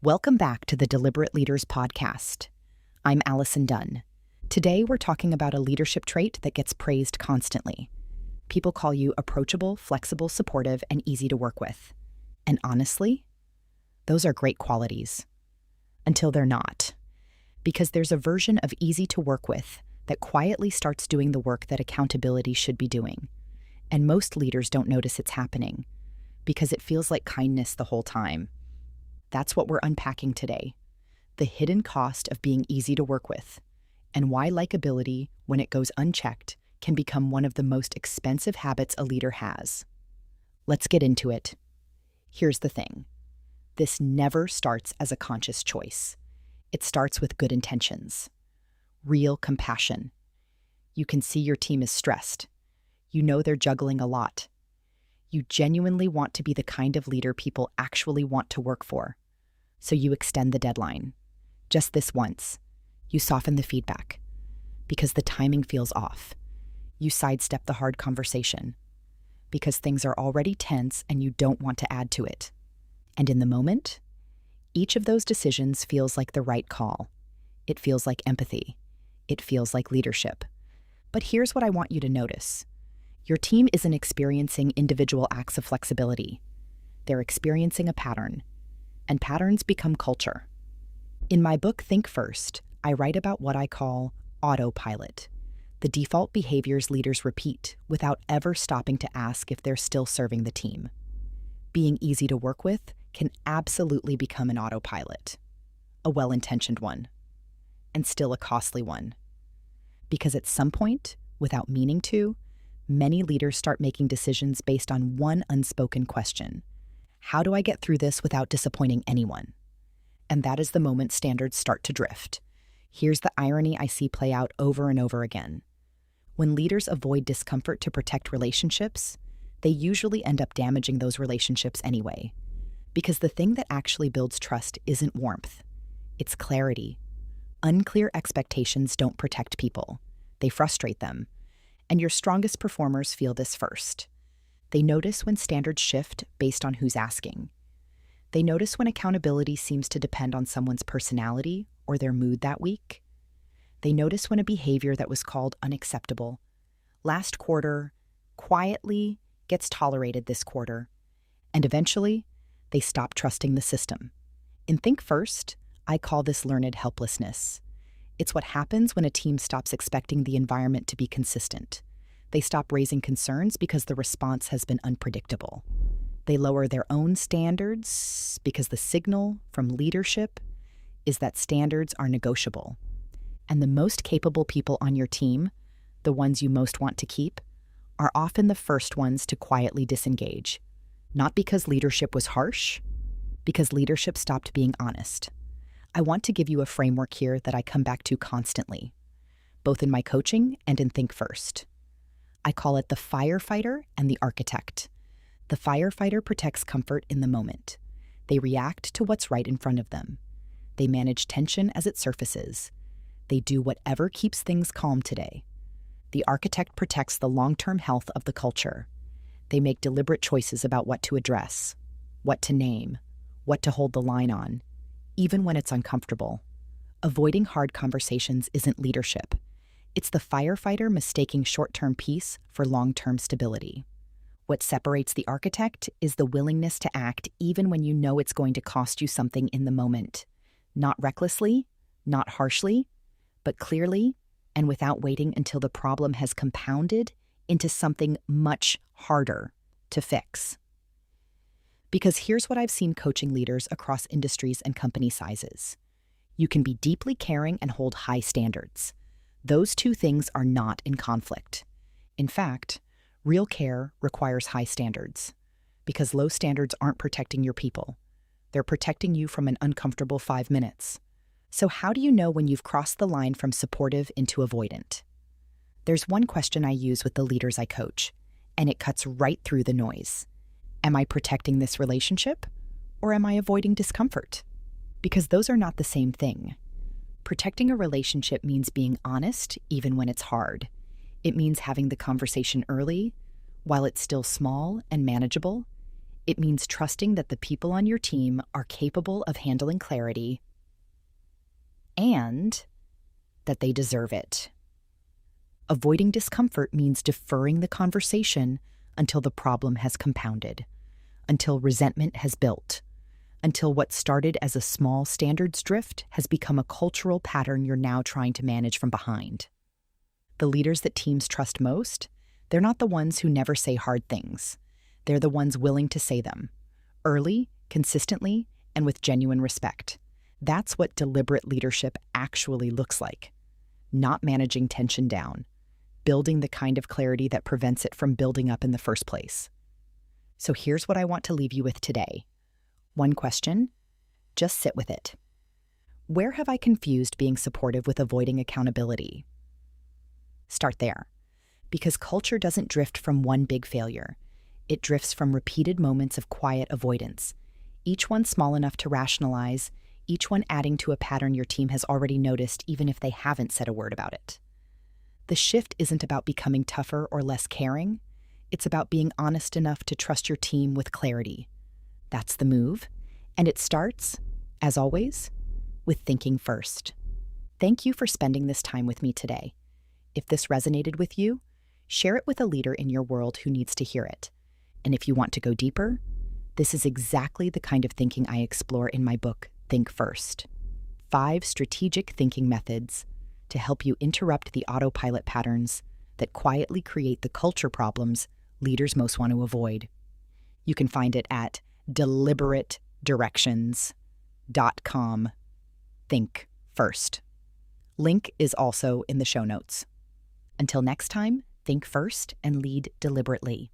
Welcome back to the Deliberate Leaders Podcast. I'm Allison Dunn. Today we're talking about a leadership trait that gets praised constantly. People call you approachable, flexible, supportive, and easy to work with. And honestly, those are great qualities. Until they're not. Because there's a version of easy to work with that quietly starts doing the work that accountability should be doing. And most leaders don't notice it's happening because it feels like kindness the whole time. That's what we're unpacking today. The hidden cost of being easy to work with, and why likability, when it goes unchecked, can become one of the most expensive habits a leader has. Let's get into it. Here's the thing. This never starts as a conscious choice. It starts with good intentions. Real compassion. You can see your team is stressed. You know they're juggling a lot. You genuinely want to be the kind of leader people actually want to work for. So you extend the deadline. Just this once. You soften the feedback. Because the timing feels off. You sidestep the hard conversation. Because things are already tense and you don't want to add to it. And in the moment, each of those decisions feels like the right call. It feels like empathy. It feels like leadership. But here's what I want you to notice. Your team isn't experiencing individual acts of flexibility. They're experiencing a pattern, and patterns become culture. In my book, Think First, I write about what I call autopilot, the default behaviors leaders repeat without ever stopping to ask if they're still serving the team. Being easy to work with can absolutely become an autopilot, a well-intentioned one, and still a costly one. Because at some point, without meaning to, many leaders start making decisions based on one unspoken question. How do I get through this without disappointing anyone? And that is the moment standards start to drift. Here's the irony I see play out over and over again. When leaders avoid discomfort to protect relationships, they usually end up damaging those relationships anyway. Because the thing that actually builds trust isn't warmth. It's clarity. Unclear expectations don't protect people. They frustrate them. And your strongest performers feel this first. They notice when standards shift based on who's asking. They notice when accountability seems to depend on someone's personality or their mood that week. They notice when a behavior that was called unacceptable last quarter quietly gets tolerated this quarter. And eventually, they stop trusting the system. In Think First, I call this learned helplessness. It's what happens when a team stops expecting the environment to be consistent. They stop raising concerns because the response has been unpredictable. They lower their own standards because the signal from leadership is that standards are negotiable. And the most capable people on your team, the ones you most want to keep, are often the first ones to quietly disengage. Not because leadership was harsh, because leadership stopped being honest. I want to give you a framework here that I come back to constantly, both in my coaching and in Think First. I call it the firefighter and the architect. The firefighter protects comfort in the moment. They react to what's right in front of them. They manage tension as it surfaces. They do whatever keeps things calm today. The architect protects the long-term health of the culture. They make deliberate choices about what to address, what to name, what to hold the line on, even when it's uncomfortable. Avoiding hard conversations isn't leadership. It's the firefighter mistaking short-term peace for long-term stability. What separates the architect is the willingness to act even when you know it's going to cost you something in the moment. Not recklessly, not harshly, but clearly and without waiting until the problem has compounded into something much harder to fix. Because here's what I've seen coaching leaders across industries and company sizes. You can be deeply caring and hold high standards. Those two things are not in conflict. In fact, real care requires high standards, because low standards aren't protecting your people. They're protecting you from an uncomfortable 5 minutes. So how do you know when you've crossed the line from supportive into avoidant? There's one question I use with the leaders I coach, and it cuts right through the noise. Am I protecting this relationship, or am I avoiding discomfort? Because those are not the same thing. Protecting a relationship means being honest even when it's hard. It means having the conversation early, while it's still small and manageable. It means trusting that the people on your team are capable of handling clarity and that they deserve it. Avoiding discomfort means deferring the conversation until the problem has compounded, until resentment has built, until what started as a small standards drift has become a cultural pattern you're now trying to manage from behind. The leaders that teams trust most, they're not the ones who never say hard things. They're the ones willing to say them, early, consistently, and with genuine respect. That's what deliberate leadership actually looks like. Not managing tension down, building the kind of clarity that prevents it from building up in the first place. So here's what I want to leave you with today. One question, just sit with it. Where have I confused being supportive with avoiding accountability? Start there, because culture doesn't drift from one big failure. It drifts from repeated moments of quiet avoidance, each one small enough to rationalize, each one adding to a pattern your team has already noticed even if they haven't said a word about it. The shift isn't about becoming tougher or less caring. It's about being honest enough to trust your team with clarity. That's the move, and it starts, as always, with thinking first. Thank you for spending this time with me today. If this resonated with you, share it with a leader in your world who needs to hear it. And if you want to go deeper, this is exactly the kind of thinking I explore in my book, Think First. 5 strategic thinking methods to help you interrupt the autopilot patterns that quietly create the culture problems leaders most want to avoid. You can find it at deliberatedirections.com. Think First. Link is also in the show notes. Until next time, think first and lead deliberately.